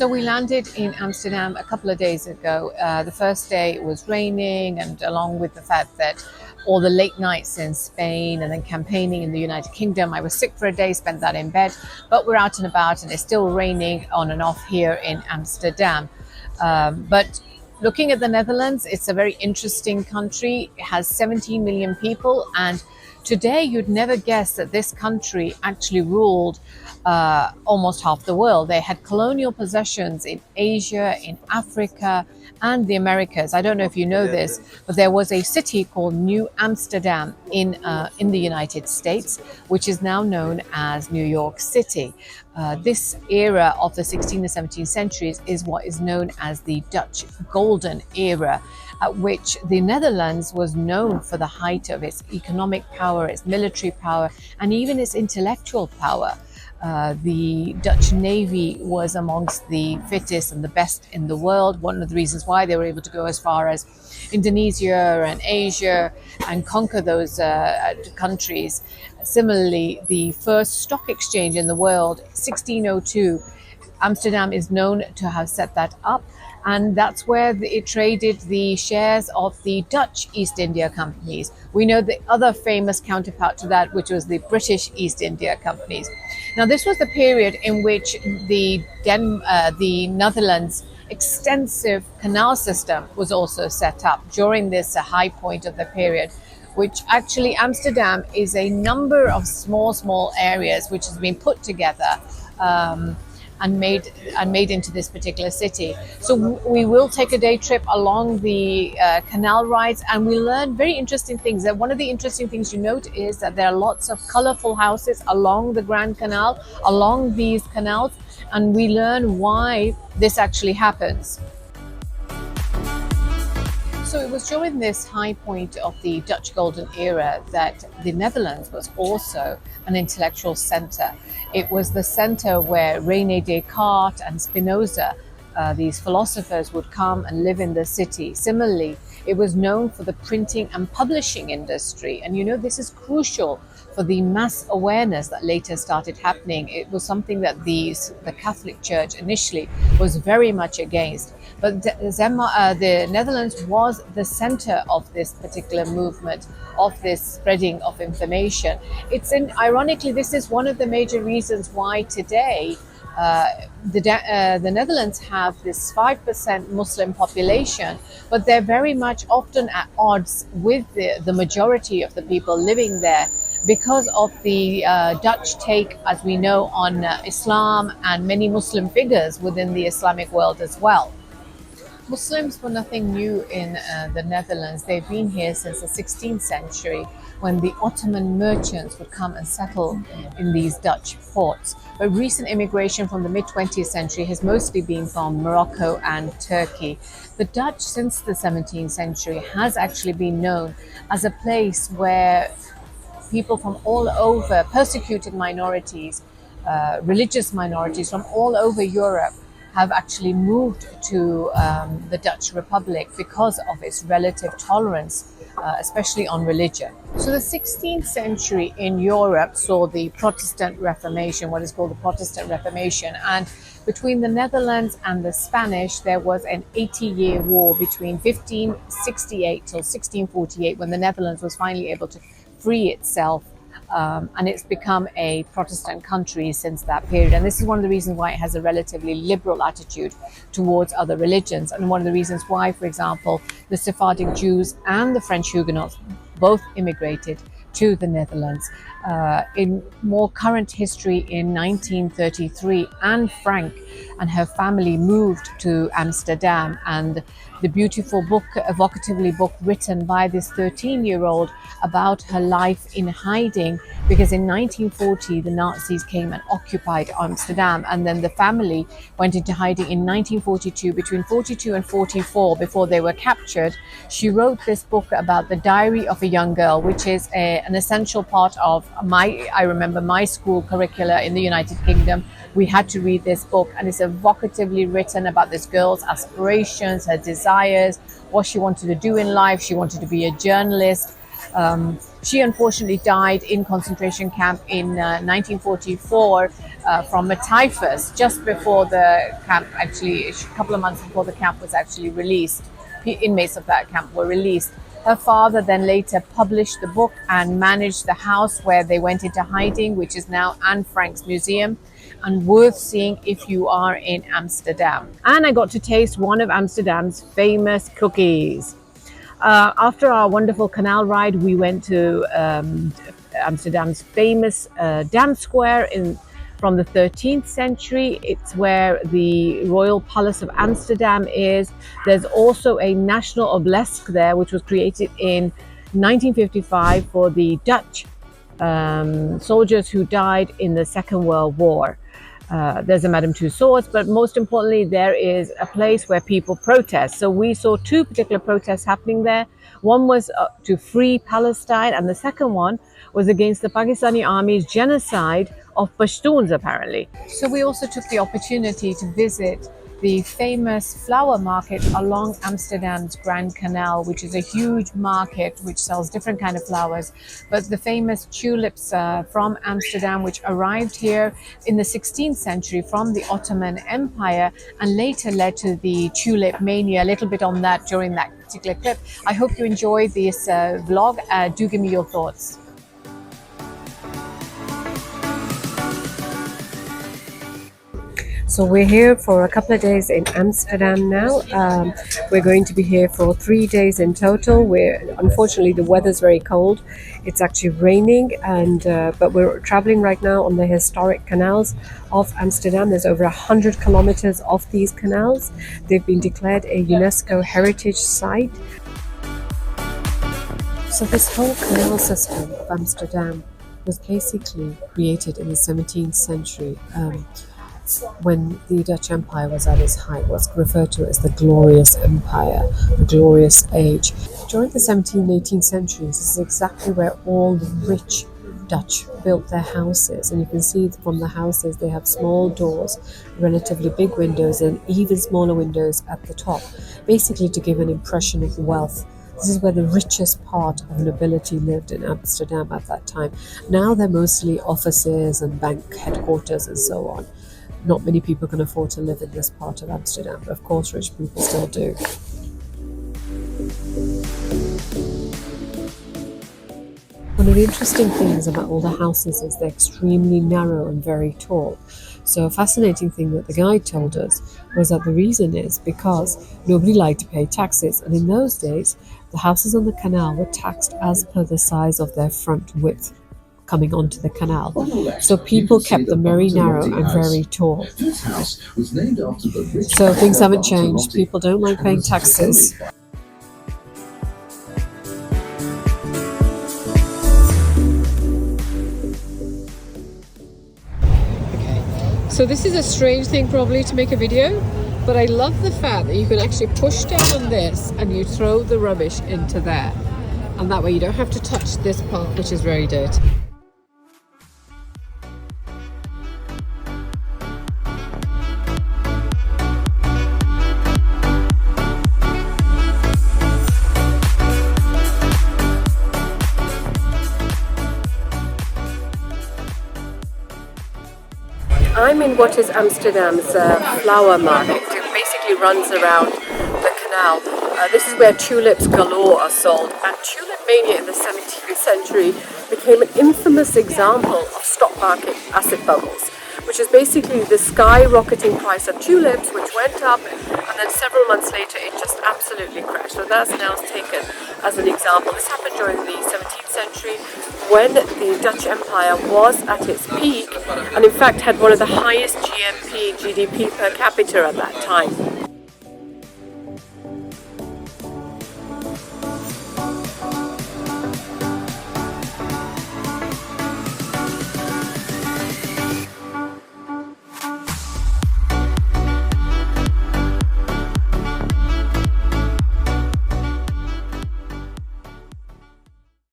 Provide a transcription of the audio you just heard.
So we landed in Amsterdam a couple of days ago. The first day it was raining, and along with the fact that all the late nights in Spain and then campaigning in the United Kingdom, I was sick for a day, spent that in bed. But we're out and about, and it's still raining on and off here in Amsterdam. But looking at the Netherlands, it's a very interesting country. It has 17 million people, and today you'd never guess that this country actually ruled almost half the world. They had colonial possessions in Asia, in Africa, and the Americas. I don't know if you know this, but there was a city called New Amsterdam in the United States, which is now known as New York City. This era of the 16th and 17th centuries is what is known as the Dutch Golden Era, at which the Netherlands was known for the height of its economic power, its military power, and even its intellectual power. The Dutch Navy was amongst the fittest and the best in the world. One of the reasons why they were able to go as far as Indonesia and Asia and conquer those countries. Similarly, the first stock exchange in the world, 1602, Amsterdam is known to have set that up. And that's where it traded the shares of the Dutch East India companies. We know the other famous counterpart to that, which was the British East India companies. Now, this was the period in which the Netherlands' extensive canal system was also set up during this high point of the period, which actually Amsterdam is a number of small areas which has been put together and made into this particular city. So we will take a day trip along the canal rides, and we learn very interesting things. That one of the interesting things you note is that there are lots of colorful houses along the Grand Canal, along these canals, and we learn why this actually happens. So it was during this high point of the Dutch Golden Era that the Netherlands was also an intellectual center. It was the center where René Descartes and Spinoza, these philosophers, would come and live in the city. Similarly, it was known for the printing and publishing industry. And this is crucial for the mass awareness that later started happening. It was something that the Catholic Church initially was very much against. But the Netherlands was the center of this particular movement, of this spreading of information. Ironically, this is one of the major reasons why today the Netherlands have this 5% Muslim population, but they're very much often at odds with the majority of the people living there because of the Dutch take, as we know, on Islam and many Muslim figures within the Islamic world as well. Muslims were nothing new in the Netherlands. They've been here since the 16th century, when the Ottoman merchants would come and settle in these Dutch ports. But recent immigration from the mid-20th century has mostly been from Morocco and Turkey. The Dutch, since the 17th century, has actually been known as a place where people from all over, persecuted minorities, religious minorities from all over Europe, have actually moved to the Dutch Republic because of its relative tolerance, especially on religion. So the 16th century in Europe saw the Protestant Reformation, what is called the Protestant Reformation. And between the Netherlands and the Spanish, there was an 80-year war between 1568 till 1648, when the Netherlands was finally able to free itself. And it's become a Protestant country since that period. And this is one of the reasons why it has a relatively liberal attitude towards other religions. And one of the reasons why, for example, the Sephardic Jews and the French Huguenots both immigrated to the Netherlands. In more current history, in 1933, Anne Frank and her family moved to Amsterdam, and the beautiful book, evocatively book written by this 13-year-old about her life in hiding, because in 1940 the Nazis came and occupied Amsterdam, and then the family went into hiding in 1942, between 42 and 44, before they were captured. She wrote this book about the diary of a young girl, which is an essential part of I remember my school curricula in the United Kingdom. We had to read this book, and it's evocatively written about this girl's aspirations, her desires, what she wanted to do in life. She wanted to be a journalist, She unfortunately died in concentration camp in 1944 from a typhus just before the camp, actually a couple of months before the camp was actually released. The inmates of that camp were released. Her father then later published the book and managed the house where they went into hiding, which is now Anne Frank's museum, and worth seeing if you are in Amsterdam. And I got to taste one of Amsterdam's famous cookies. After our wonderful canal ride, we went to Amsterdam's famous Dam Square from the 13th century. It's where the Royal Palace of Amsterdam is. There's also a national obelisk there, which was created in 1955 for the Dutch soldiers who died in the Second World War. There's a Madame Tussauds, but most importantly, there is a place where people protest. So we saw two particular protests happening there. One was to free Palestine, and the second one was against the Pakistani Army's genocide of Pashtuns, apparently. So we also took the opportunity to visit the famous flower market along Amsterdam's Grand Canal, which is a huge market which sells different kind of flowers. But the famous tulips from Amsterdam, which arrived here in the 16th century from the Ottoman Empire and later led to the tulip mania. A little bit on that during that particular clip. I hope you enjoyed this vlog. Do give me your thoughts. So we're here for a couple of days in Amsterdam now. We're going to be here for 3 days in total. Unfortunately, the weather's very cold. It's actually raining, but we're traveling right now on the historic canals of Amsterdam. There's over 100 kilometers of these canals. They've been declared a UNESCO heritage site. So this whole canal system of Amsterdam was basically created in the 17th century. When the Dutch Empire was at its height, what's referred to as the Glorious Empire, the Glorious Age. During the 17th and 18th centuries, this is exactly where all the rich Dutch built their houses. And you can see from the houses, they have small doors, relatively big windows, and even smaller windows at the top, basically to give an impression of wealth. This is where the richest part of nobility lived in Amsterdam at that time. Now they're mostly offices and bank headquarters and so on. Not many people can afford to live in this part of Amsterdam, but of course rich people still do. One of the interesting things about all the houses is they're extremely narrow and very tall. So a fascinating thing that the guide told us was that the reason is because nobody liked to pay taxes, and in those days the houses on the canal were taxed as per the size of their front width coming onto the canal. So people kept them very narrow and very tall. So things haven't changed. People don't like paying taxes. So this is a strange thing probably to make a video, but I love the fact that you can actually push down on this and you throw the rubbish into there. And that way you don't have to touch this part, which is very dirty. I'm in what is Amsterdam's flower market. It basically runs around the canal. This is where tulips galore are sold. And tulip mania in the 17th century became an infamous example of stock market asset bubbles, which is basically the skyrocketing price of tulips, which went up, and then several months later it just absolutely crashed. So that's now taken as an example. This happened during the 17th century when the Dutch Empire was at its peak and in fact had one of the highest GDP per capita at that time.